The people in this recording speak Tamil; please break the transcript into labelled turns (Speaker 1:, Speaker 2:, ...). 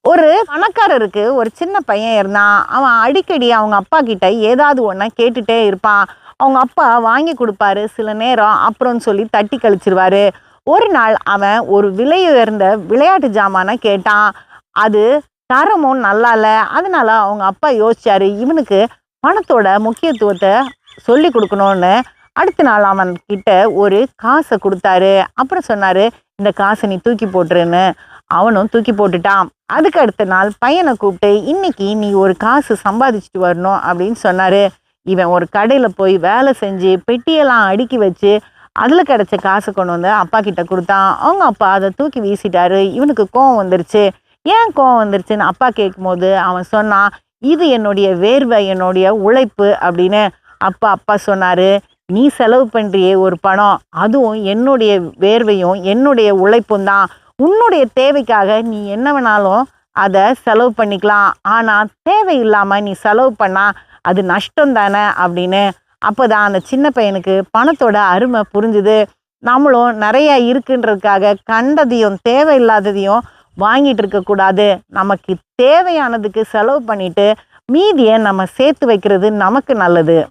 Speaker 1: ஒரு பணக்காரருக்கு ஒரு சின்ன பையன் இருந்தான். அவன் அடிக்கடி அவங்க அப்பா கிட்ட ஏதாவது ஒண்ண கேட்டுட்டே இருப்பான். அவங்க அப்பா வாங்கி குடுப்பாரு சில நேரம். அப்புறம்னு சொல்லி தட்டி கழிச்சிருவாரு. ஒரு நாள் அவன் ஒரு விலை உயர்ந்த விளையாட்டு ஜாமான கேட்டான். அது தரமும் நல்லா இல்ல. அதனால அவங்க அப்பா யோசிச்சாரு, இவனுக்கு பணத்தோட முக்கியத்துவத்த சொல்லிக் குடுக்கணும்னு. அடுத்த நாள் அவன் கிட்ட ஒரு காச குடுத்தாரு. அப்புறம் சொன்னாரு, "இந்த காச நீ தூக்கி போட்டுருன்னு." அவனும் தூக்கி போட்டுட்டான். அதுக்கு அடுத்த நாள் பையன கூப்பிட்டு, "இன்னைக்கு நீ ஒரு காசு சம்பாதிச்சுட்டு வரணும்" அப்படின்னு சொன்னாரு. இவன் ஒரு கடையில போய் வேலை செஞ்சு, பெட்டியெல்லாம் அடுக்கி வச்சு, அதுல கிடைச்ச காச கொண்டு வந்து அப்பா கிட்ட குடுத்தான். அவங்க அப்பா அத தூக்கி வீசிட்டாரு. இவனுக்கு கோவம் வந்துருச்சு. ஏன் கோவம் வந்துருச்சுன்னு அப்பா கேட்கும்போது, அவன் சொன்னான், "இது என்னுடைய வேர்வை, என்னுடைய உழைப்பு" அப்படின்னு. அப்பா சொன்னாரு, "நீ செலவு பண்றியே ஒரு பணம், அதுவும் என்னுடைய வேர்வையும், என்னுடைய உழைப்பும் தான். உன்னுடைய தேவைக்காக நீ என்ன வேணாலும் அத செலவு பண்ணிக்கலாம். ஆனா தேவையில்லாம நீ செலவு பண்ணா அது நஷ்டம் தானே" அப்படின்னு. அப்பதான் அந்த சின்ன பையனுக்கு பணத்தோட அருமை புரிஞ்சுது. நம்மளும் நிறைய இருக்குன்றதுக்காக கண்டதையும் தேவையில்லாததையும் வாங்கிட்டு இருக்கக்கூடாது. நமக்கு தேவையானதுக்கு செலவு பண்ணிட்டு மீதியை நம்ம சேர்த்து வைக்கிறது நமக்கு நல்லது.